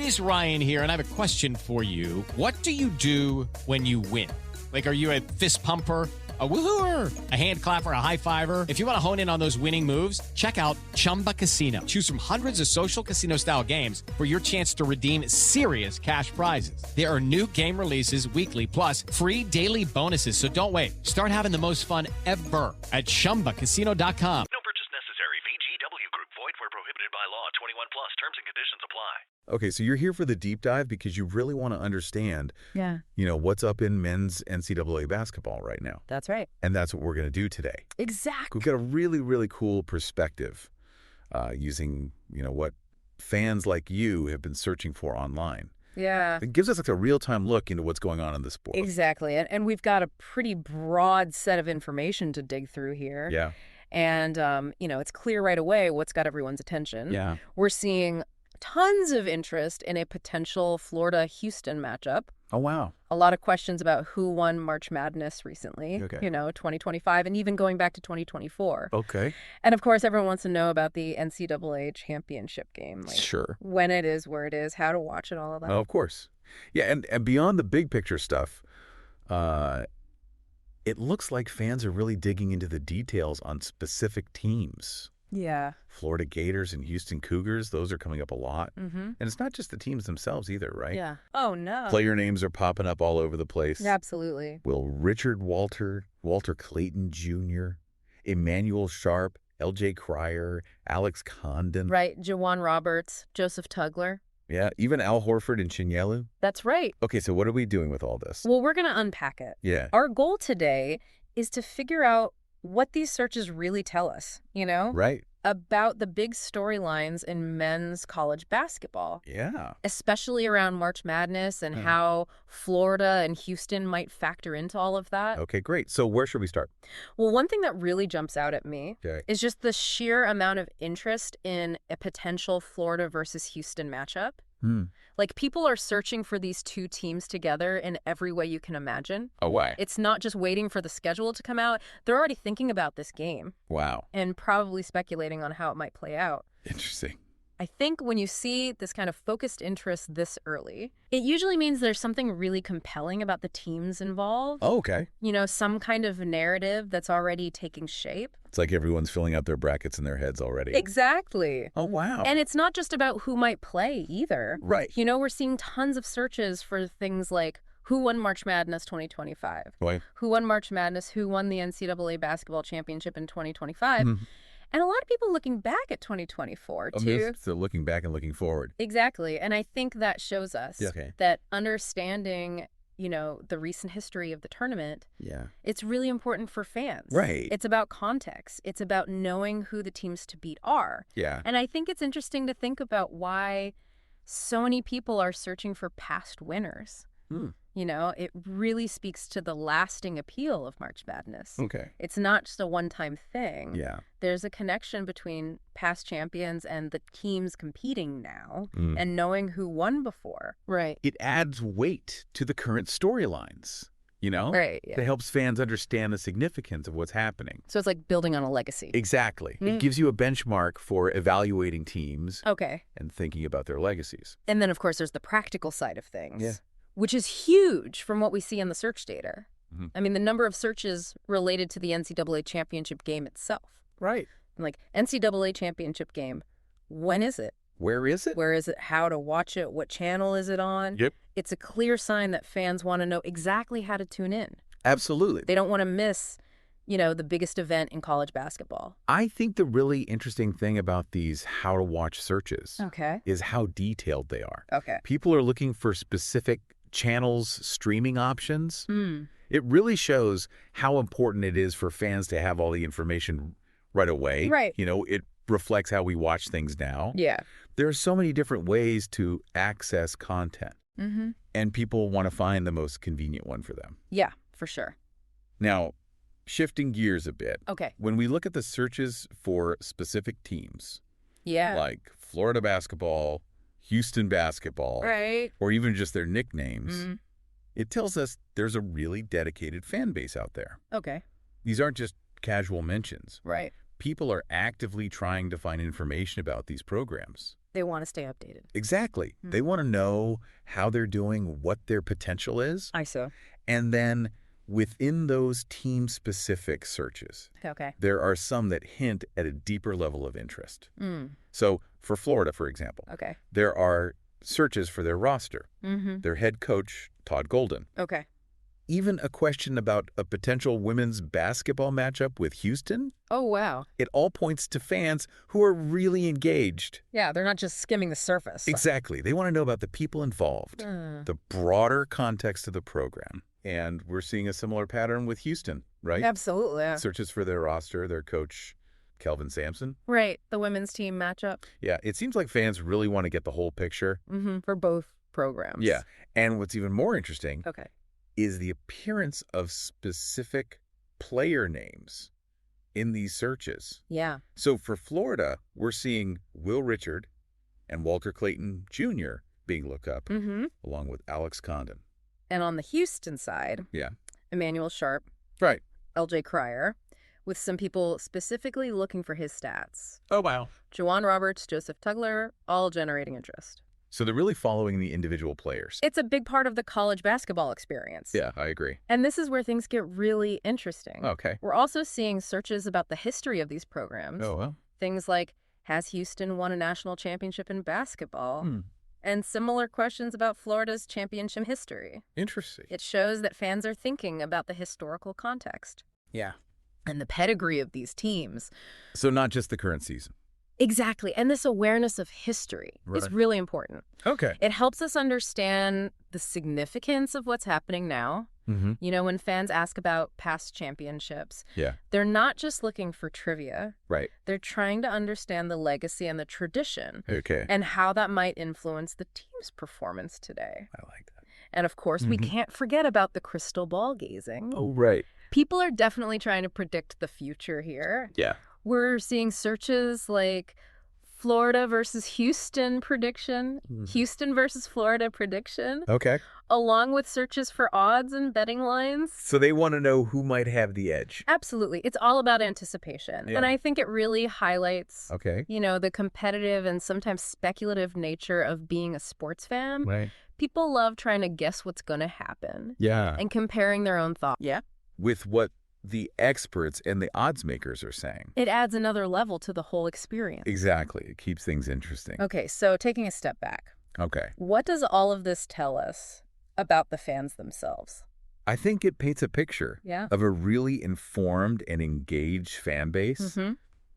is Ryan here, and I have a question for you. What do you do when you win? Like, are you a fist pumper, a woohooer, a hand clapper, a high fiver? If you want to hone in on those winning moves, check out Chumba Casino. Choose from hundreds of social casino-style games for your chance to redeem serious cash prizes. There are new game releases weekly, plus free daily bonuses. So don't wait. Start having the most fun ever at ChumbaCasino.com. No purchase necessary. VGW Group. Void where prohibited by law. 21 plus. Terms and conditions apply. Okay, so you're here for the deep dive because you really want to understand, what's up in men's NCAA basketball right now. That's right. And that's what we're going to do today. Exactly. We've got a really, really cool perspective using, what fans like you have been searching for online. Yeah. It gives us like a real-time look into what's going on in the sport. Exactly. And we've got a pretty broad set of information to dig through here. Yeah. And, it's clear right away what's got everyone's attention. Yeah. We're seeing tons of interest in a potential Florida-Houston matchup. Oh, wow. A lot of questions about who won March Madness recently, 2025, and even going back to 2024. Okay. And, of course, everyone wants to know about the NCAA championship game. Sure. When it is, where it is, how to watch it, all of that. Oh, of course. Yeah, and beyond the big picture stuff, it looks like fans are really digging into the details on specific teams. Yeah. Florida Gators and Houston Cougars, those are coming up a lot. Mm-hmm. And it's not just the teams themselves either, right? Yeah. Oh, no. Player names are popping up all over the place. Absolutely. Will Richard Walter Clayton Jr., Emmanuel Sharp, L.J. Cryer, Alex Condon. Right. Jawan Roberts, Joseph Tugler. Yeah, even Al Horford and Chinyelu. That's right. Okay, so what are we doing with all this? Well, we're going to unpack it. Yeah. Our goal today is to figure out what these searches really tell us, Right. about the big storylines in men's college basketball. Yeah. Especially around March Madness and how Florida and Houston might factor into all of that. Okay, great. So where should we start? Well, one thing that really jumps out at me is just the sheer amount of interest in a potential Florida versus Houston matchup. Like, people are searching for these two teams together in every way you can imagine. Oh, why? It's not just waiting for the schedule to come out. They're already thinking about this game. Wow. And probably speculating on how it might play out. Interesting. I think when you see this kind of focused interest this early, it usually means there's something really compelling about the teams involved. Oh, okay. Some kind of narrative that's already taking shape. It's like everyone's filling out their brackets in their heads already. Exactly. Oh, wow. And it's not just about who might play either. Right. We're seeing tons of searches for things like who won March Madness 2025? Why? Who won March Madness? Who won the NCAA basketball championship in 2025? Mm-hmm. And a lot of people looking back at 2024, too. So looking back and looking forward. Exactly. And I think that shows us that understanding, the recent history of the tournament, it's really important for fans. Right. It's about context. It's about knowing who the teams to beat are. Yeah. And I think it's interesting to think about why so many people are searching for past winners. It really speaks to the lasting appeal of March Madness. Okay. It's not just a one-time thing. Yeah. There's a connection between past champions and the teams competing now and knowing who won before. Right. It adds weight to the current storylines, Right. Yeah. It helps fans understand the significance of what's happening. So it's like building on a legacy. Exactly. It gives you a benchmark for evaluating teams and thinking about their legacies. And then, of course, there's the practical side of things, which is huge from what we see in the search data. Mm-hmm. I mean, the number of searches related to the NCAA championship game itself. Right. Like, NCAA championship game, when is it? Where is it? Where is it? How to watch it? What channel is it on? Yep. It's a clear sign that fans want to know exactly how to tune in. Absolutely. They don't want to miss, the biggest event in college basketball. I think the really interesting thing about these how to watch searches is how detailed they are. Okay. People are looking for specific channels, streaming options. It really shows how important it is for fans to have all the information right away. Right. It reflects how we watch things now. Yeah. There are so many different ways to access content. Mm-hmm. And people want to find the most convenient one for them. Yeah, for sure. Now, shifting gears a bit. Okay. When we look at the searches for specific teams, like Florida basketball, Houston basketball, right, or even just their nicknames, it tells us there's a really dedicated fan base out there. Okay. These aren't just casual mentions. Right. people are actively trying to find information about these programs. They want to stay updated. Exactly. They want to know how they're doing, what their potential is. I see. And then within those team-specific searches, there are some that hint at a deeper level of interest. So for Florida, for example, there are searches for their roster, their head coach, Todd Golden. Even a question about a potential women's basketball matchup with Houston. Oh, wow. It all points to fans who are really engaged. Yeah, they're not just skimming the surface. Exactly. They want to know about the people involved, the broader context of the program. And we're seeing a similar pattern with Houston, right? Absolutely. Yeah. Searches for their roster, their coach, Kelvin Sampson. Right, the women's team matchup. Yeah, it seems like fans really want to get the whole picture. For both programs. Yeah, and what's even more interesting is the appearance of specific player names in these searches. Yeah. So for Florida, we're seeing Will Richard and Walter Clayton Jr. being looked up, along with Alex Condon. And on the Houston side, Emmanuel Sharp, LJ Cryer, with some people specifically looking for his stats. Oh, wow. Juwan Roberts, Joseph Tugler, all generating interest. So they're really following the individual players. It's a big part of the college basketball experience. Yeah, I agree. And this is where things get really interesting. Okay. We're also seeing searches about the history of these programs. Oh, well. Things like, has Houston won a national championship in basketball? And similar questions about Florida's championship history. Interesting. It shows that fans are thinking about the historical context. Yeah. And the pedigree of these teams. So not just the current season. Exactly. And this awareness of history is really important. Okay. It helps us understand the significance of what's happening now. You know, when fans ask about past championships, they're not just looking for trivia. Right. They're trying to understand the legacy and the tradition. Okay. And how that might influence the team's performance today. I like that. And of course, we can't forget about the crystal ball gazing. Oh, right. People are definitely trying to predict the future here. Yeah. We're seeing searches like Florida versus Houston prediction, Houston versus Florida prediction. Okay. Along with searches for odds and betting lines. So they want to know who might have the edge. Absolutely. It's all about anticipation. And I think it really highlights, you know, the competitive and sometimes speculative nature of being a sports fan. Right. People love trying to guess what's going to happen. Yeah. And comparing their own thoughts. Yeah. With what the experts and the odds makers are saying. It adds another level to the whole experience. Exactly. It keeps things interesting. Okay, so taking a step back. Okay. What does all of this tell us about the fans themselves? I think it paints a picture of a really informed and engaged fan base.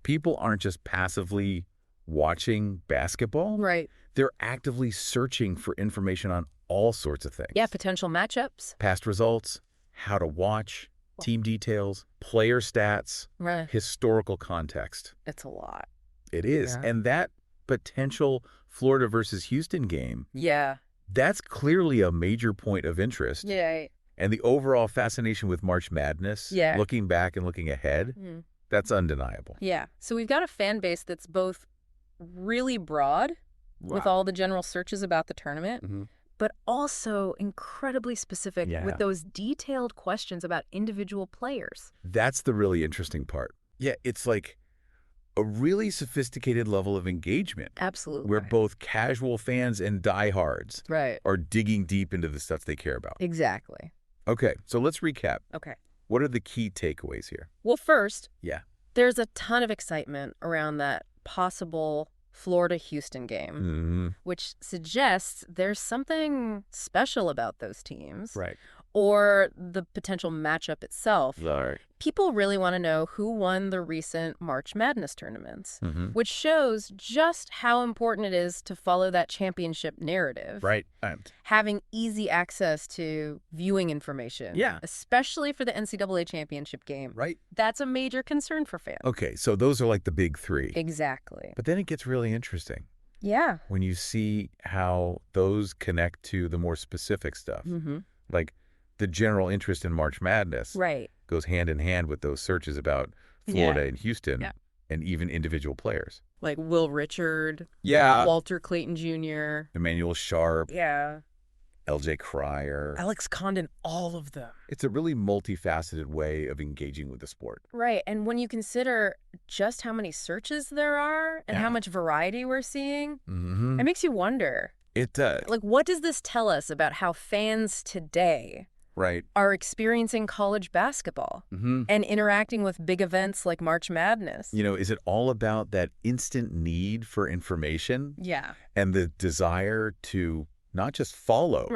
People aren't just passively watching basketball. Right. They're actively searching for information on all sorts of things. Yeah, potential matchups. Past results, how to watch, team details, player stats, historical context. It's a lot. It is. Yeah. And that potential Florida versus Houston game, that's clearly a major point of interest. Yeah. And the overall fascination with March Madness, looking back and looking ahead, that's undeniable. Yeah. So we've got a fan base that's both really broad with all the general searches about the tournament, but also incredibly specific with those detailed questions about individual players. That's the really interesting part. Yeah, it's like a really sophisticated level of engagement. Absolutely. Where both casual fans and diehards are digging deep into the stuff they care about. Exactly. Okay, so let's recap. Okay. What are the key takeaways here? Well, first, there's a ton of excitement around that possible Florida-Houston game, which suggests there's something special about those teams. Right. Or the potential matchup itself. Right. People really want to know who won the recent March Madness tournaments, which shows just how important it is to follow that championship narrative. Right. Having easy access to viewing information. Yeah. Especially for the NCAA championship game. Right. That's a major concern for fans. Okay, so those are like the big three. Exactly. But then it gets really interesting. Yeah. When you see how those connect to the more specific stuff. Like the general interest in March Madness goes hand in hand with those searches about Florida and Houston and even individual players. Like Will Richard, Walter Clayton Jr., Emmanuel Sharp. Yeah. LJ Cryer, Alex Condon, all of them. It's a really multifaceted way of engaging with the sport. Right. And when you consider just how many searches there are and how much variety we're seeing, it makes you wonder. It does. Like, what does this tell us about how fans today are experiencing college basketball and interacting with big events like March Madness? You know, is it all about that instant need for information? Yeah. And the desire to not just follow,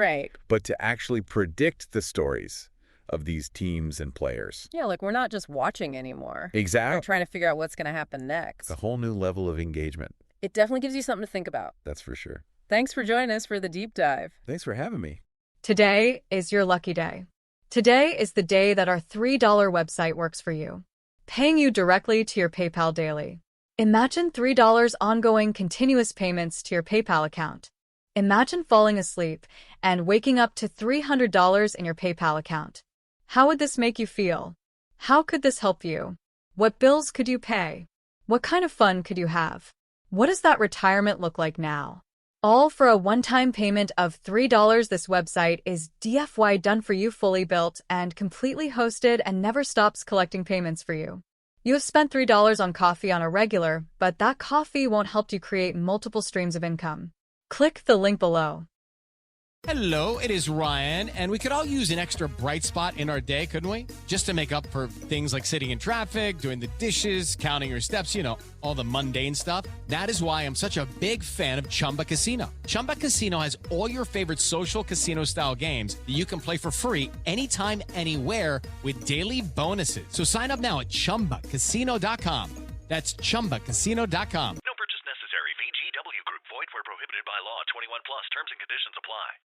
but to actually predict the stories of these teams and players. Yeah, like we're not just watching anymore. Exactly. We're trying to figure out what's going to happen next. It's a whole new level of engagement. It definitely gives you something to think about. That's for sure. Thanks for joining us for the deep dive. Thanks for having me. Today is your lucky day. Today is the day that our $3 website works for you, paying you directly to your PayPal daily. Imagine $3 ongoing continuous payments to your PayPal account. Imagine falling asleep and waking up to $300 in your PayPal account. How would this make you feel? How could this help you? What bills could you pay? What kind of fun could you have? What does that retirement look like now? All for a one-time payment of $3. This website is DFY done for you, fully built and completely hosted, and never stops collecting payments for you. You have spent $3 on coffee on a regular, but that coffee won't help you create multiple streams of income. Click the link below. Hello, it is Ryan, and we could all use an extra bright spot in our day, couldn't we? Just to make up for things like sitting in traffic, doing the dishes, counting your steps, you know, all the mundane stuff. That is why I'm such a big fan of Chumba Casino. Chumba Casino has all your favorite social casino-style games that you can play for free anytime, anywhere with daily bonuses. So sign up now at ChumbaCasino.com. That's ChumbaCasino.com.